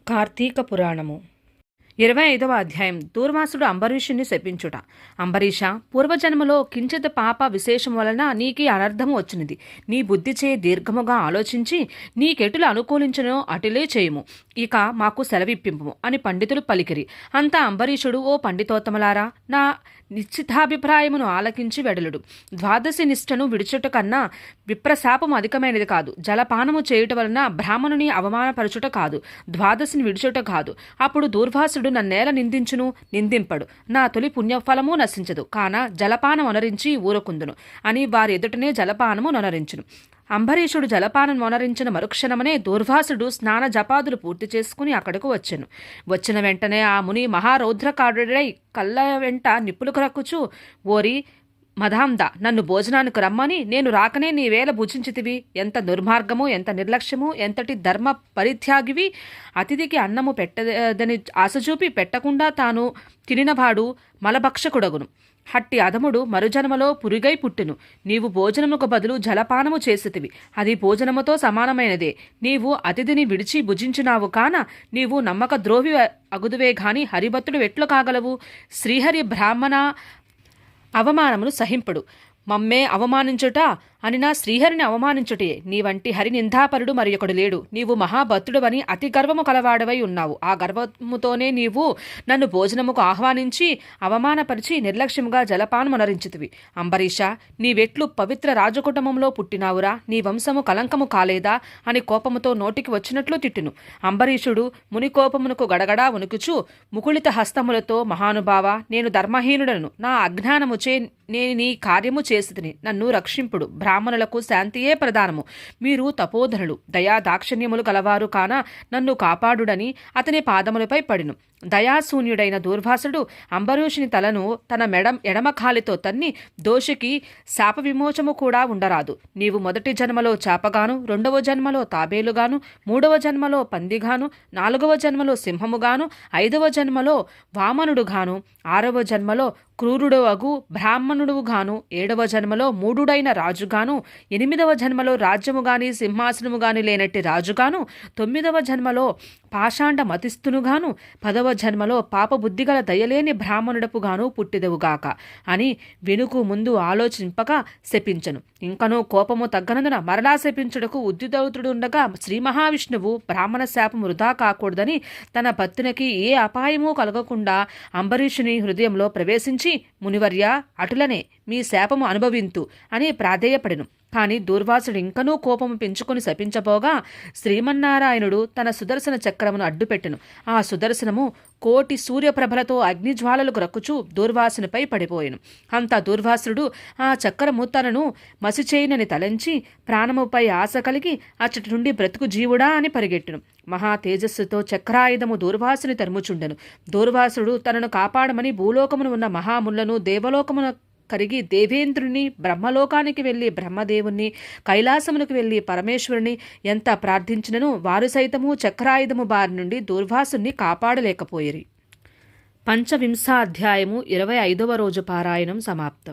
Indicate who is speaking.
Speaker 1: కార్తీక పురాణము 25వ అధ్యాయం. దూర్వాసుడు అంబరీషుని శపించుట. అంబరీష, పూర్వజన్మలో కించిత్ పాప విశేషం వలన నీకీ అనర్థము వచ్చినది. నీ బుద్ధిచే దీర్ఘముగా ఆలోచించి నీకెటులు అనుకూలించునో అటులే చేయుము. ఇక మాకు సెలవిప్పింపు అని పండితులు పలికిరి. అంతా అంబరీషుడు, ఓ పండితోత్తమలారా, నా నిశ్చితాభిప్రాయమును ఆలకించి వెడలుడు. ద్వాదశి నిష్టను విడుచుట కన్నా విప్రశాపము అధికమైనది కాదు. జలపానము చేయుట వలన బ్రాహ్మణుని అవమానపరచుట కాదు, ద్వాదశిని విడుచుట కాదు. అప్పుడు దూర్వాసుడు నన్నేల నిందించును, నిందింపడు. నా తొలి పుణ్యఫలము నశించదు, కాన జలపానం అనరించి ఊరకుందును అని వారి ఎదుటనే జలపానము నొనరించును. అంబరీషుడు జలపానం మొనరించిన మరుక్షణమనే దూర్వాసుడు స్నాన జపాదులు పూర్తి చేసుకుని అక్కడకు వచ్చెను. వచ్చిన వెంటనే ఆ ముని మహారౌద్రకారుడై కళ్ళ వెంట నిప్పులు రక్కుచూ, ఓరి మదాంద, నన్ను భోజనానికి రమ్మని నేను రాకనే నీవేళ భుజించితివి. ఎంత దుర్మార్గము, ఎంత నిర్లక్ష్యము, ఎంతటి ధర్మ పరిత్యాగివి. అతిథికి అన్నము పెట్టదని ఆశచూపి పెట్టకుండా తాను తినినవాడు మలభక్షకుడగును. హట్టి అధముడు మరుజన్మలో పురుగై పుట్టెను. నీవు భోజనముకు బదులు జలపానము చేసితివి, అది భోజనముతో సమానమైనదే. నీవు అతిథిని విడిచి భుజించినావు కాన నీవు నమ్మక ద్రోహి అగుదువే గాని హరిభక్తుడు ఎట్లు కాగలవు? శ్రీహరి బ్రాహ్మణ అవమానమును సహింపడు. మమ్మే అవమానించుట అని నా శ్రీహరిని అవమానించుటే. నీ వంటి హరి నిందాపరుడు మరి ఒకడు లేడు. నీవు మహాభక్తుడవని అతి గర్వము కలవాడవై ఉన్నావు. ఆ గర్వముతోనే నీవు నన్ను భోజనముకు ఆహ్వానించి అవమానపరిచి నిర్లక్ష్యముగా జలపానమునరించితివి. అంబరీష, నీవెట్లు పవిత్ర రాజకుటుంబంలో పుట్టినావురా? నీ వంశము కలంకము కాలేదా అని కోపముతో నోటికి వచ్చినట్లు తిట్టును. అంబరీషుడు ముని కోపమునకు గడగడా వణుకుచూ ముకుళిత హస్తములతో, మహానుభావ, నేను ధర్మహీనుడను. నా అజ్ఞానముచే నేను నీ కార్యము చేసితిని. నన్ను రక్షింపుడు. బ్రాహ్మణులకు శాంతియే ప్రధానము. మీరు తపోధనులు, దయా దాక్షిణ్యములు కలవారు కాన నన్ను కాపాడుడని అతని పాదములపై పడిను. దయాశూన్యుడైన దూర్వాసుడు అంబరీషుని తలను తన ఎడమ కాలితో తన్ని, దోషికి శాప విమోచము కూడా ఉండరాదు. నీవు మొదటి జన్మలో చాపగాను, రెండవ జన్మలో తాబేలుగాను, మూడవ జన్మలో పందిగాను, నాలుగవ జన్మలో సింహముగాను, ఐదవ జన్మలో వామనుడుగాను, ఆరవ జన్మలో క్రూరుడవగు బ్రాహ్మణుడుగాను, ఏడవ జన్మలో మూఢుడైన రాజుగాను, ఎనిమిదవ జన్మలో రాజ్యము గాని సింహాసనము గాని లేనట్టి రాజుగాను, తొమ్మిదవ జన్మలో పాషాండ మతిస్తునుగాను, పదవ జన్మలో పాపబుద్ధిగల దయలేని బ్రాహ్మణుడపుగాను పుట్టిదవుగాక అని వెనుకు ముందు ఆలోచింపక శపించను. ఇంకనూ కోపము తగ్గనందున మరలా శపించుటకు ఉద్యుతౌతుడుండగా శ్రీ మహావిష్ణువు బ్రాహ్మణ శాపము వృధా కాకూడదని తన భక్తునికి ఏ అపాయమూ కలగకుండా అంబరీషుని హృదయంలో ప్రవేశించి, మునివర్య, అటులనే మీ శాపము అనుభవింతు అని ప్రాధేయపడెను. కాని దూర్వాసుడు ఇంకనూ కోపము పెంచుకుని శపించబోగా శ్రీమన్నారాయణుడు తన సుదర్శన చక్రమును అడ్డుపెట్టెను. ఆ సుదర్శనము కోటి సూర్యప్రభలతో అగ్నిజ్వాలలు రక్కుచూ దూర్వాసునిపై పడిపోయెను. అంతా దూర్వాసుడు ఆ చక్రము తనను మసిచేయునని తలంచి ప్రాణముపై ఆశ కలిగి అచ్చటి నుండి బ్రతుకు జీవుడా అని పరిగెట్టెను. మహా తేజస్సుతో చక్రాయుధము దూర్వాసుని తరుముచుండెను. దూర్వాసుడు తనను కాపాడమని భూలోకమును ఉన్న మహాములను, దేవలోకమున కరిగి దేవేంద్రుని, బ్రహ్మలోకానికి వెళ్ళి బ్రహ్మదేవుణ్ణి, కైలాసమునకు వెళ్ళి పరమేశ్వరుని ఎంత ప్రార్థించినను వారు సైతము చక్రాయుధము బారి నుండి దూర్వాసుని కాపాడలేకపోయిరి. పంచవింశాధ్యాయము 25వ రోజు పారాయణం సమాప్తం.